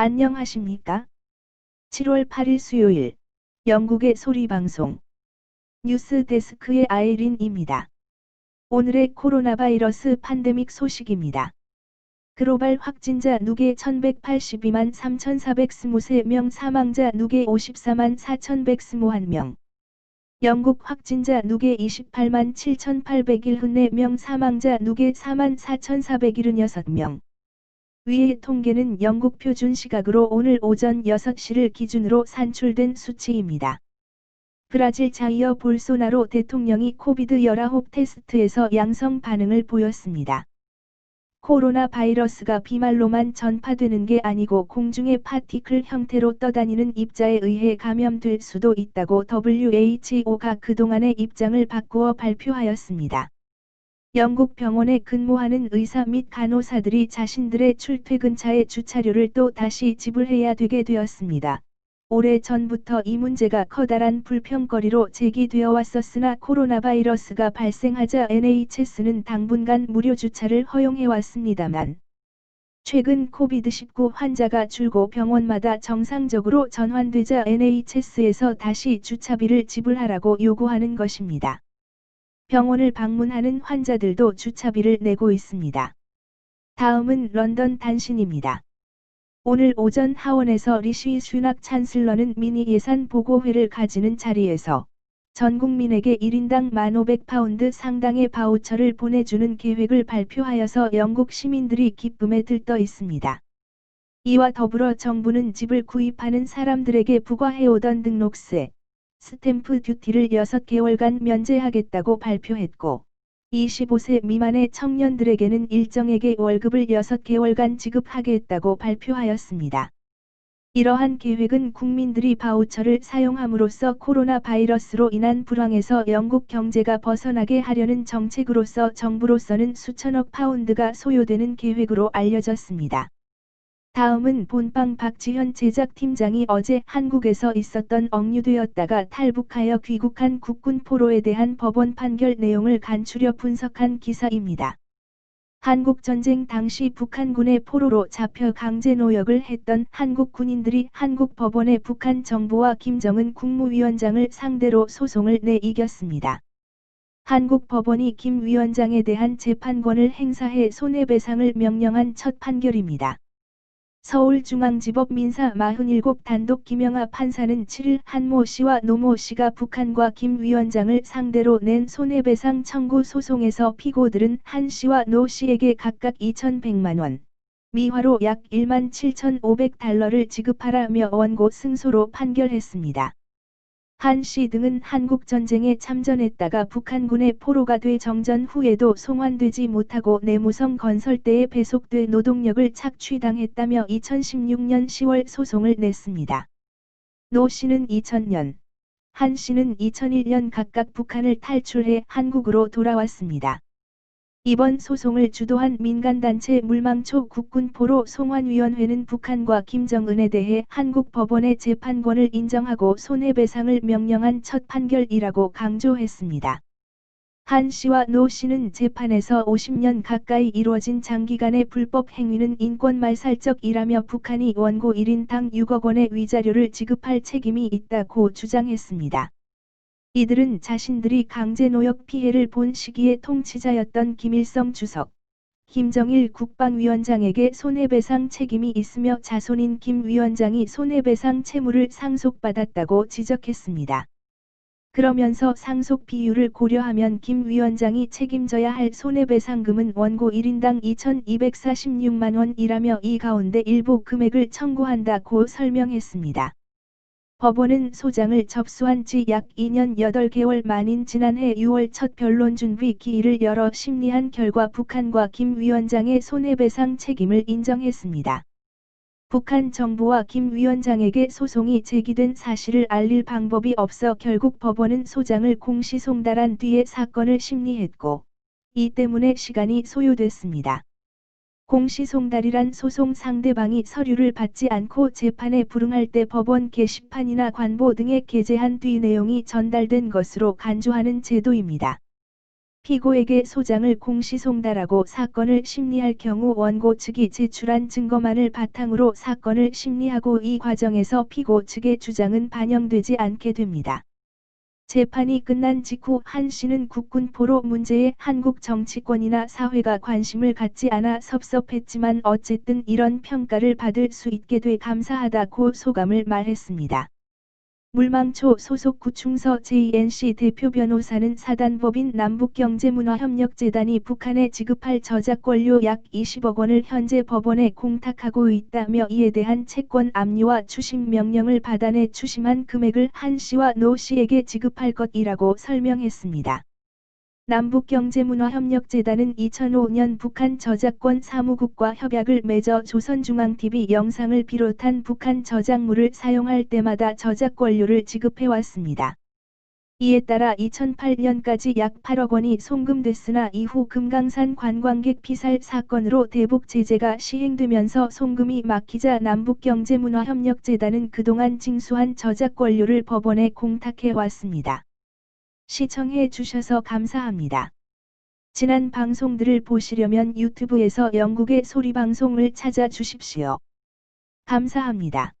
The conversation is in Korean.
안녕하십니까? 7월 8일 수요일 영국의 소리방송 뉴스 데스크의 아이린입니다. 오늘의 코로나 바이러스 팬데믹 소식입니다. 글로벌 확진자 누계 1182만 3423명, 사망자 누계 54만 4121명. 영국 확진자 누계 28만 7814명, 사망자 누계 4만 4476명. 위의 통계는 영국 표준 시각으로 오늘 오전 6시를 기준으로 산출된 수치입니다. 브라질 자이어 볼소나로 대통령이 코비드-19 테스트에서 양성 반응을 보였습니다. 코로나 바이러스가 비말로만 전파되는 게 아니고 공중의 파티클 형태로 떠다니는 입자에 의해 감염될 수도 있다고 WHO가 그동안의 입장을 바꾸어 발표하였습니다. 영국 병원에 근무하는 의사 및 간호사들이 자신들의 출퇴근차의 주차료를 또 다시 지불해야 되게 되었습니다. 오래 전부터 이 문제가 커다란 불평거리로 제기되어 왔었으나 코로나 바이러스가 발생하자 NHS는 당분간 무료 주차를 허용해 왔습니다만, 최근 코비드-19 환자가 줄고 병원마다 정상적으로 전환되자 NHS에서 다시 주차비를 지불하라고 요구하는 것입니다. 병원을 방문하는 환자들도 주차비를 내고 있습니다. 다음은 런던 단신입니다. 오늘 오전 하원에서 리시 수낙 찬슬러는 미니 예산 보고회를 가지는 자리에서 전 국민에게 1인당 1,500파운드 상당의 바우처를 보내주는 계획을 발표하여서 영국 시민들이 기쁨에 들떠 있습니다. 이와 더불어 정부는 집을 구입하는 사람들에게 부과해오던 등록세, 스탬프 듀티를 6개월간 면제하겠다고 발표했고, 25세 미만의 청년들에게는 일정에게 월급을 6개월간 지급하겠다고 발표하였습니다. 이러한 계획은 국민들이 바우처를 사용함으로써 코로나 바이러스로 인한 불황에서 영국 경제가 벗어나게 하려는 정책으로서 정부로서는 수천억 파운드가 소요되는 계획으로 알려졌습니다. 다음은 본방 박지현 제작팀장이 어제 한국에서 있었던 억류되었다가 탈북하여 귀국한 국군 포로에 대한 법원 판결 내용을 간추려 분석한 기사입니다. 한국전쟁 당시 북한군의 포로로 잡혀 강제노역을 했던 한국 군인들이 한국 법원에 북한 정부와 김정은 국무위원장을 상대로 소송을 내 이겼습니다. 한국 법원이 김 위원장에 대한 재판권을 행사해 손해배상을 명령한 첫 판결입니다. 서울중앙지법 민사 47 단독 김영하 판사는 7일 한모 씨와 노모 씨가 북한과 김 위원장을 상대로 낸 손해배상 청구 소송에서 피고들은 한 씨와 노 씨에게 각각 2,100만 원, 미화로 약 17,500달러를 지급하라며 원고 승소로 판결했습니다. 한 씨 등은 한국전쟁에 참전했다가 북한군의 포로가 돼 정전 후에도 송환되지 못하고 내무성 건설대에 배속돼 노동력을 착취당했다며 2016년 10월 소송을 냈습니다. 노 씨는 2000년, 한 씨는 2001년 각각 북한을 탈출해 한국으로 돌아왔습니다. 이번 소송을 주도한 민간단체 물망초 국군포로 송환위원회는 북한과 김정은에 대해 한국 법원의 재판권을 인정하고 손해배상을 명령한 첫 판결이라고 강조했습니다. 한 씨와 노 씨는 재판에서 50년 가까이 이루어진 장기간의 불법 행위는 인권말살적이라며 북한이 원고 1인당 6억 원의 위자료를 지급할 책임이 있다고 주장했습니다. 이들은 자신들이 강제노역 피해를 본 시기에 통치자였던 김일성 주석, 김정일 국방위원장에게 손해배상 책임이 있으며 자손인 김 위원장이 손해배상 채무를 상속받았다고 지적했습니다. 그러면서 상속 비율을 고려하면 김 위원장이 책임져야 할 손해배상금은 원고 1인당 2,246만 원이라며 이 가운데 일부 금액을 청구한다고 설명했습니다. 법원은 소장을 접수한 지 약 2년 8개월 만인 지난해 6월 첫 변론 준비 기일을 열어 심리한 결과 북한과 김 위원장의 손해배상 책임을 인정했습니다. 북한 정부와 김 위원장에게 소송이 제기된 사실을 알릴 방법이 없어 결국 법원은 소장을 공시송달한 뒤에 사건을 심리했고, 이 때문에 시간이 소요됐습니다. 공시송달이란 소송 상대방이 서류를 받지 않고 재판에 불응할 때 법원 게시판이나 관보 등에 게재한 뒤 내용이 전달된 것으로 간주하는 제도입니다. 피고에게 소장을 공시송달하고 사건을 심리할 경우 원고 측이 제출한 증거만을 바탕으로 사건을 심리하고 이 과정에서 피고 측의 주장은 반영되지 않게 됩니다. 재판이 끝난 직후 한 씨는 국군포로 문제에 한국 정치권이나 사회가 관심을 갖지 않아 섭섭했지만 어쨌든 이런 평가를 받을 수 있게 돼 감사하다고 소감을 말했습니다. 물망초 소속 구충서 JNC 대표 변호사는 사단법인 남북경제문화협력재단이 북한에 지급할 저작권료 약 20억 원을 현재 법원에 공탁하고 있다며 이에 대한 채권 압류와 추심 명령을 받아내 추심한 금액을 한 씨와 노 씨에게 지급할 것이라고 설명했습니다. 남북경제문화협력재단은 2005년 북한 저작권 사무국과 협약을 맺어 조선중앙TV 영상을 비롯한 북한 저작물을 사용할 때마다 저작권료를 지급해왔습니다. 이에 따라 2008년까지 약 8억 원이 송금됐으나 이후 금강산 관광객 피살 사건으로 대북 제재가 시행되면서 송금이 막히자 남북경제문화협력재단은 그동안 징수한 저작권료를 법원에 공탁해왔습니다. 시청해 주셔서 감사합니다. 지난 방송들을 보시려면 유튜브에서 영국의 소리방송을 찾아 주십시오. 감사합니다.